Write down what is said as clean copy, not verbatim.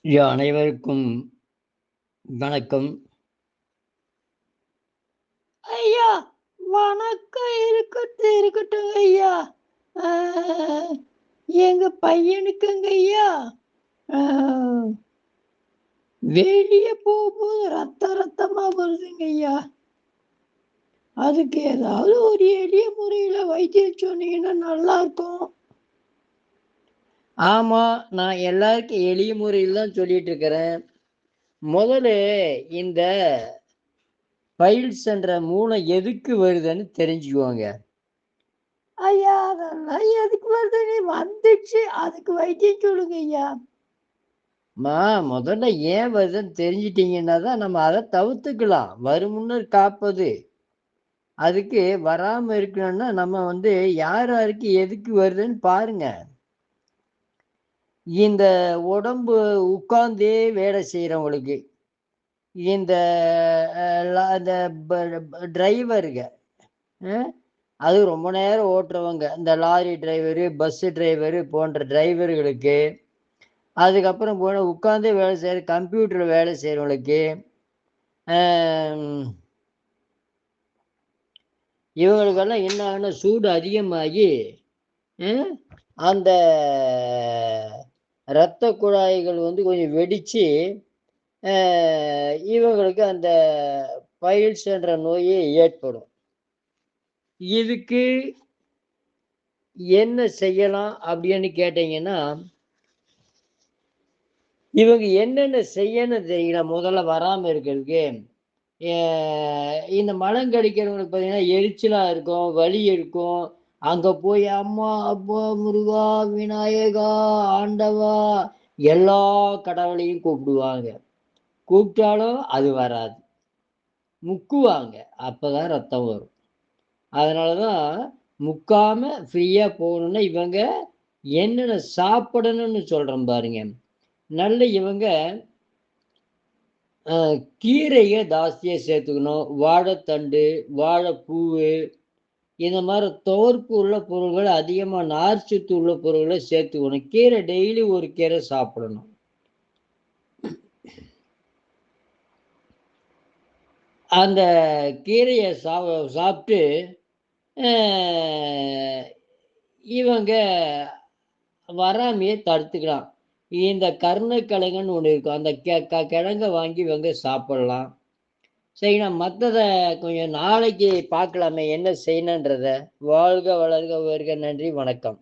அனைவருக்கும் வணக்கம். ஐயா! வணக்கம் இருக்கட்டும், இருக்கட்டும் ஐயா. ஆ எங்க பையனுக்குங்கய்யா, ஆ வெளிய போம்போது ரத்தமா வருதுங்கய்யா. அதுக்கு ஏதாவது ஒரு எளிய முறையில வைத்தியம் சொன்னீங்கன்னா நல்லாருக்கும். ஆமா, நான் எல்லாருக்கும் எளிய முறையில் தான் சொல்லிட்டு இருக்கிறேன். முதல்ல இந்த பைல்ஸ்ன்ற மூளை எதுக்கு வருதுன்னு தெரிஞ்சுக்குவோங்க. ஐயா! அதெல்லாம் எதுக்கு வருதுன்னு வந்துச்சு. அதுக்கு வைத்தியம் சொல்லுங்க ஐயா. முதல்ல ஏன் வருதுன்னு தெரிஞ்சுட்டீங்கன்னா தான் நம்ம அத தவிர்த்துக்கலாம். வரும் முன்னர் காப்பது. அதுக்கு வராம இருக்கணும்னா நம்ம யார் யாருக்கு எதுக்கு வருதுன்னு பாருங்க. இந்த உடம்பு உட்கார்ந்தே வேலை செய்றவங்களுக்கு, இந்த அ ல இந்த ப ப டிரைவருங்க, அ அது ரொம்ப நேரம் ஓட்டுறவங்க, இந்த லாரி டிரைவரு, பஸ் டிரைவரு போன்ற டிரைவர்களுக்கு, அதுக்கப்புறம் போனா உட்கார்ந்தே வேலை செய்ற கம்ப்யூட்டர்ல வேலை செய்றவங்களுக்கு, அம் இவங்களுக்கெல்லாம் என்ன ஆகும்னா சூடு அதிகமாகி, அ அந்த இரத்த குழாய்கள் கொஞ்சம் வெடிச்சு, அ இவங்களுக்கு அந்த பைல்ஸ் என்ற நோய் ஏற்படும். இதுக்கு என்ன செய்யலாம் அப்படின்னு கேட்டீங்கன்னா, இவங்க என்னென்ன செய்யணும் தெரியுங்களா? முதல்ல வராம இருக்கிறதுக்கு. எ இந்த மலம் கடிக்கிறவங்களுக்கு பார்த்தீங்கன்னா, எரிச்சலா இருக்கும், வலி இருக்கும். அங்க போய் அம்மா, அப்பா, முருகா, விநாயகா, ஆண்டவா எல்லா கடவுளையும் கூப்பிடுவாங்க. கூப்பிட்டாலும் அது வராது. முக்குவாங்க. அப்பதான் ரத்தம் வரும். அதனால தான் முக்காம ஃப்ரீயா போகணும்னா, இவங்க என்னென்ன சாப்பிடணும்னு சொல்றேன் பாருங்க. நல்ல இவங்க அ கீரைய ஜாஸ்தியா சேர்த்துக்கணும். வாழைத்தண்டு, வாழைப்பூவு இந்த மாரி துவர்ப்பு உள்ள பொருள்கள் அதிகமா நார்ச்சத்து உள்ள பொருள்கள சேர்த்துக்கணும். கீரை டெய்லி ஒரு கீரை சாப்பிடணும். அந்த கீரைய சாப்ட்டு அ இவங்க வராமயே தடுத்துக்கலாம். இந்த கருணக்கிழங்குன்னு ஒண்ணு இருக்கும். அந்த கிழங்க வாங்கி இவங்க சாப்பிடலாம். சரி, நான் மத்தத கொஞ்சம் நாளைக்கு பார்க்கலாமே, என்ன செய்யணுன்றத. வாழ்க வளர்க உயர்க. நன்றி, வணக்கம்.